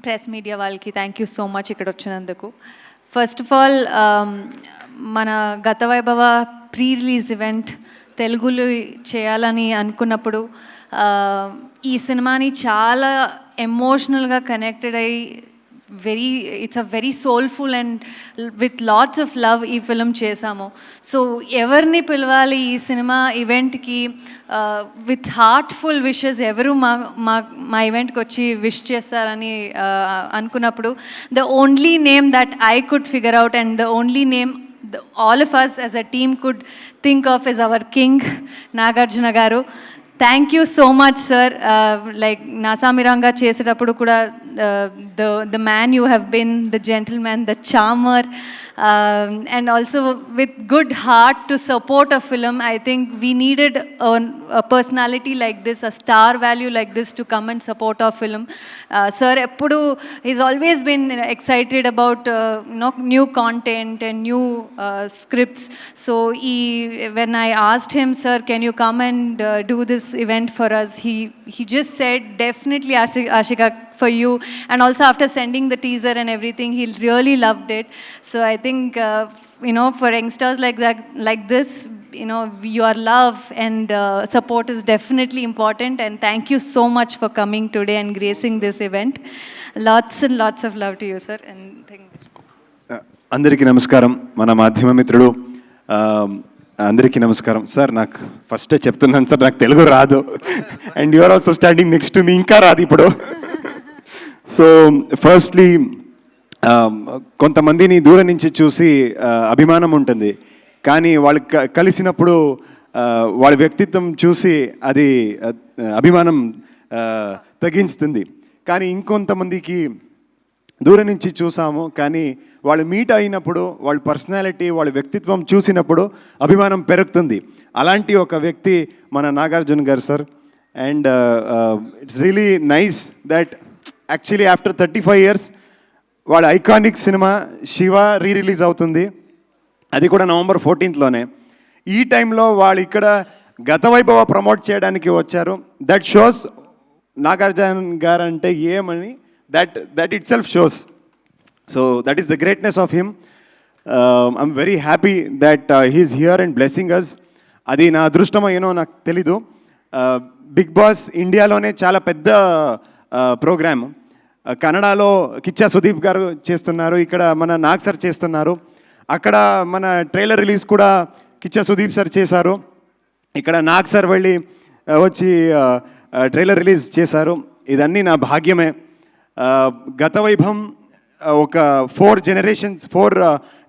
Press media వాళ్ళకి thank you so much ఇక్కడ వచ్చినందుకు. ఫస్ట్ ఆఫ్ ఆల్ మన గత వైభవ ప్రీ రిలీజ్ ఈవెంట్ తెలుగులో చేయాలని అనుకున్నప్పుడు ఈ సినిమాని చాలా ఎమోషనల్గా కనెక్టెడ్ అయ్యి it's a very soulful and with lots of love ఈ ఫిలిం చేశాము. సో ఎవరిని పిలవాలి ఈ సినిమా ఈవెంట్కి విత్ హార్ట్ఫుల్ విషెస్ ఎవరు మా ఈవెంట్కి వచ్చి విష్ చేస్తారని అనుకున్నప్పుడు the only name that I could figure out and the only name all of us as a team could think of is our king, Nagarjuna garu. Thank you so much, sir. Like Nasamiranga చేసేటప్పుడు కూడా the man you have been, the gentleman, the charmer, and also with good heart to support a film. I think we needed a personality like this, a star value like this to come and support our film. Sir eppudu he's always been excited about new content and new scripts. So when I asked him, sir, can you come and do this event for us, he just said definitely Ashika for you. And also after sending the teaser and everything, he really loved it. So I think for youngsters like this, your love and support is definitely important, and thank you so much for coming today and gracing this event. Lots and lots of love to you, sir. And thank you. అందరికీ నమస్కారం. మన మాధ్యమ మిత్రుడు అందరికీ నమస్కారం. Sir నాకు first చెప్తున్నాను sir, నాకు తెలుగు రాదు, and you are also standing next to me, ఇంకా రాదు ఇప్పుడు. సో ఫస్ట్లీ కొంతమందిని దూరం నుంచి చూసి అభిమానం ఉంటుంది, కానీ వాళ్ళు కలిసినప్పుడు వాళ్ళ వ్యక్తిత్వం చూసి అది అభిమానం తగ్గించుతుంది. కానీ ఇంకొంతమందికి దూరం నుంచి చూసాము, కానీ వాళ్ళు మీట్ అయినప్పుడు వాళ్ళ పర్సనాలిటీ, వాళ్ళ వ్యక్తిత్వం చూసినప్పుడు అభిమానం పెరుగుతుంది. అలాంటి ఒక వ్యక్తి మన నాగార్జున గారు sir. And it's really nice that actually after 35 years వాళ్ళ ఐకానిక్ సినిమా శివ రిలీజ్ అవుతుంది, అది కూడా November 14th. ఈ టైంలో వాళ్ళు ఇక్కడ గత వైభవ ప్రమోట్ చేయడానికి వచ్చారు. దట్ షోస్ నాగార్జున గారు అంటే ఏమని that itself shows. So that is the greatness of him. I'm very happy that he's here and blessing us. అది నా అదృష్టమో ఏనో నాకు తెలీదు. బిగ్ బాస్ ఇండియాలోనే చాలా పెద్ద ప్రోగ్రామ్. కన్నడలో కిచ్చా సుదీప్ గారు చేస్తున్నారు, ఇక్కడ మన నాగ్ సార్ చేస్తున్నారు. అక్కడ మన ట్రైలర్ రిలీజ్ కూడా కిచ్చా సుదీప్ సార్ చేశారు, ఇక్కడ నాగ్ సార్ వెళ్ళి వచ్చి ట్రైలర్ రిలీజ్ చేశారు. ఇదన్నీ నా భాగ్యమే. గత వైభవం ఒక 4 generations, 4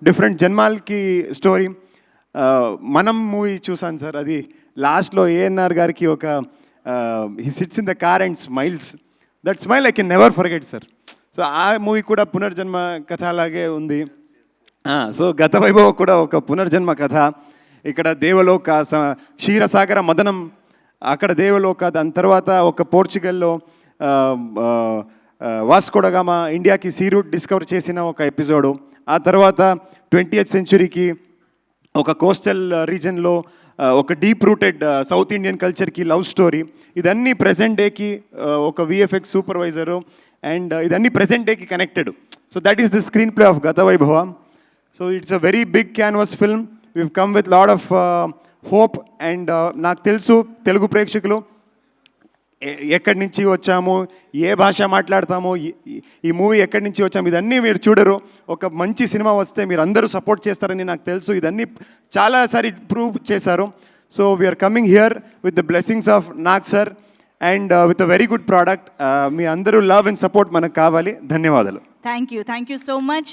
different జన్మాలకి స్టోరీ. మనం మూవీ చూసాను సార్, అది లాస్ట్లో ఏఎన్ఆర్ గారికి ఒక he sits in the car and smiles. That smile I can never forget sir. So ఆ మూవీ కూడా పునర్జన్మ కథ అలాగే ఉంది. సో గత వైభవం కూడా ఒక పునర్జన్మ కథ. ఇక్కడ దేవలోక, క్షీరసాగర మదనం అక్కడ దేవలోక, దాని తర్వాత ఒక పోర్చుగల్లో వాస్కోడగామా ఇండియాకి సీ రూట్ డిస్కవర్ చేసిన ఒక ఎపిసోడు. ఆ తర్వాత 20th centuryకి ఒక కోస్టల్ రీజన్లో ఒక డీప్ రూటెడ్ సౌత్ ఇండియన్ కల్చర్కి లవ్ స్టోరీ. ఇదన్నీ ప్రెజెంట్ డేకి ఒక VFX సూపర్వైజరు, అండ్ ఇదన్నీ ప్రెజెంట్ డేకి connected. So that is the screenplay of Gatha Vaibhava. So it's a very big canvas film. We've come with lot of hope. And నాకు తెలుసు తెలుగు ప్రేక్షకులు ఎక్కడి నుంచి వచ్చాము, ఏ భాష మాట్లాడతాము, ఈ మూవీ ఎక్కడి నుంచి వచ్చాము, ఇదన్నీ మీరు చూడరు. ఒక మంచి సినిమా వస్తే మీరు అందరూ సపోర్ట్ చేస్తారని నాకు తెలుసు. ఇదన్నీ చాలాసారి ప్రూవ్ చేశారు. So we are coming here with the blessings of Nag sir and with a very good product. మీ అందరూ లవ్ అండ్ సపోర్ట్ మనకు కావాలి. ధన్యవాదాలు. Thank you so much.